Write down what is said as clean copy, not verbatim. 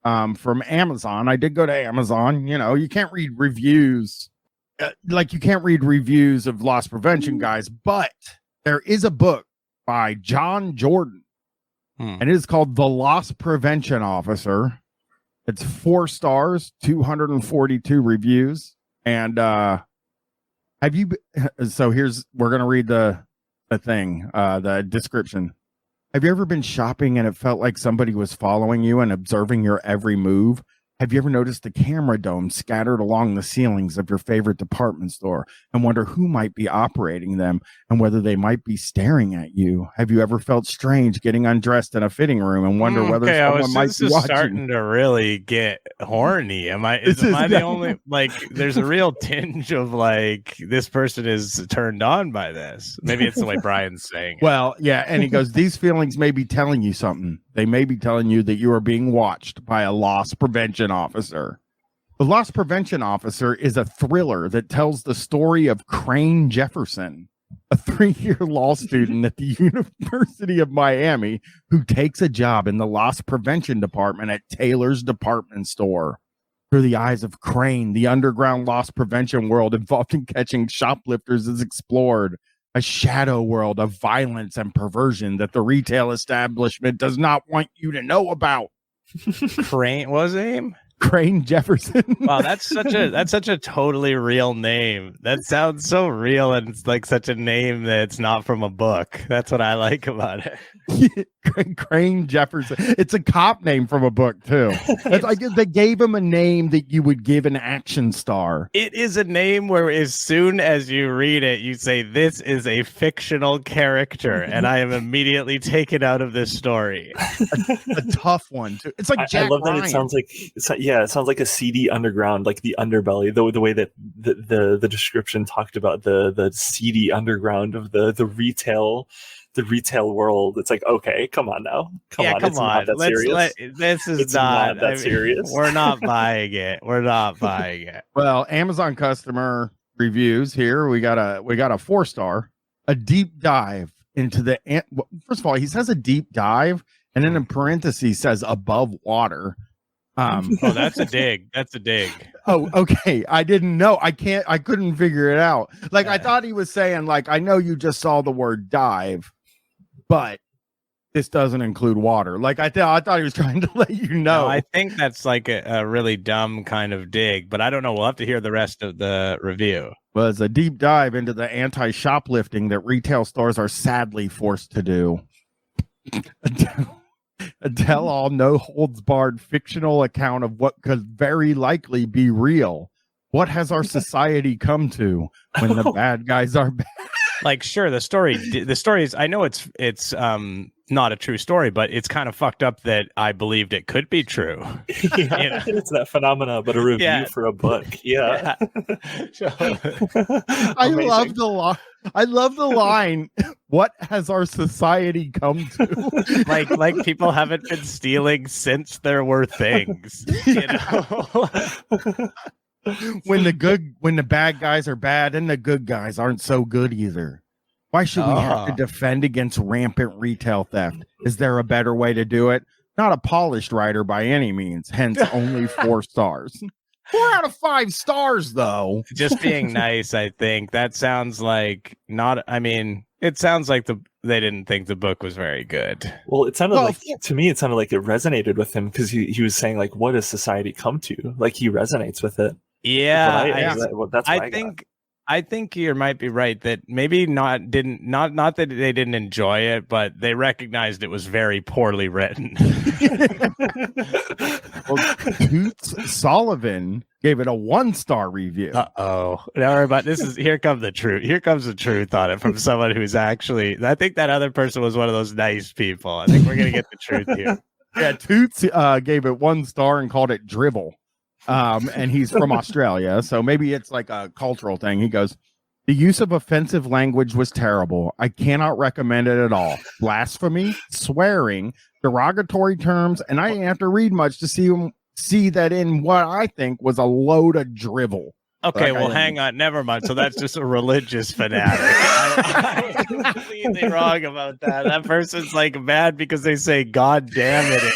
from Amazon. I did go to Amazon. You know, you can't read reviews. You can't read reviews of loss prevention guys, but there is a book by John Jordan, and it is called The Loss Prevention Officer. It's 4 stars, 242 reviews. And we're going to read the thing, the description. Have you ever been shopping and it felt like somebody was following you and observing your every move? Have you ever noticed the camera domes scattered along the ceilings of your favorite department store and wonder who might be operating them and whether they might be staring at you? Have you ever felt strange getting undressed in a fitting room and wonder whether someone might be watching? Starting to really get horny. Am I the only, like, there's a real tinge of like, this person is turned on by this. Maybe it's the way Bryan's saying it. Well, yeah. And he goes, these feelings may be telling you something. They may be telling you that you are being watched by a loss prevention officer. The Loss Prevention Officer is a thriller that tells the story of Crane Jefferson, a 3-year law student at the University of Miami who takes a job in the loss prevention department at Taylor's department store. Through the eyes of Crane, the underground loss prevention world involved in catching shoplifters is explored. A shadow world of violence and perversion that the retail establishment does not want you to know about. Crane, what was his name? Crane Jefferson. Wow, that's such a totally real name. That sounds so real, and it's like such a name that's not from a book. That's what I like about it. Crane Jefferson. It's a cop name from a book too. It's like they gave him a name that you would give an action star. It is a name where as soon as you read it, you say, this is a fictional character, and I am immediately taken out of this story. A tough one too. It's like Jack I love Ryan. that it sounds like it sounds like a seedy underground, like the underbelly, the way that the description talked about the seedy underground of the retail world. It's like, okay, come on now. Come on. It's not that serious. This is it's not that serious. We're not buying it. We're not buying it. Well, Amazon customer reviews here. We got a 4-star, a deep dive into the, first of all, he says a deep dive, and then in parentheses says above water. Oh, that's a dig. That's a dig. Oh, okay. I didn't know. I couldn't figure it out. Like, I thought he was saying, like, I know you just saw the word dive, but this doesn't include water. Like, I thought he was trying to let you know. No, I think that's like a really dumb kind of dig, but I don't know. We'll have to hear the rest of the review. Well, it's a deep dive into the anti-shoplifting that retail stores are sadly forced to do. A tell-all, no-holds-barred fictional account of what could very likely be real. What has our society come to when the bad guys are bad? Like, sure, the story is, I know it's not a true story, but it's kind of fucked up that I believed it could be true. Yeah, you know? It's that phenomena, but a review for a book. Yeah. I love the line. What has our society come to? like people haven't been stealing since there were things. You know? When the bad guys are bad and the good guys aren't so good either. Why should we have to defend against rampant retail theft? Is there a better way to do it? Not a polished writer by any means, hence only 4 stars. 4 out of 5 stars, though. Just being nice, I think. That sounds like it sounds like they didn't think the book was very good. Well, to me, it sounded like it resonated with him because he was saying, like, what does society come to? Like, he resonates with it. Yeah. That's I think you might be right that maybe not that they didn't enjoy it, but they recognized it was very poorly written. Well, Toots Sullivan gave it a 1-star review. Uh-oh. Here comes the truth. Here comes the truth on it from someone who's actually, I think that other person was one of those nice people. I think we're going to get the truth here. Yeah, Toots gave it 1 star and called it drivel. And he's from Australia, so maybe it's like a cultural thing. He goes, the use of offensive language was terrible. I cannot recommend it at all. Blasphemy, swearing, derogatory terms, and I didn't have to read much to see that in what I think was a load of drivel. Okay, well, hang on. Never mind. So that's just a religious fanatic. I was completely wrong about that. That person's like mad because they say, God damn it.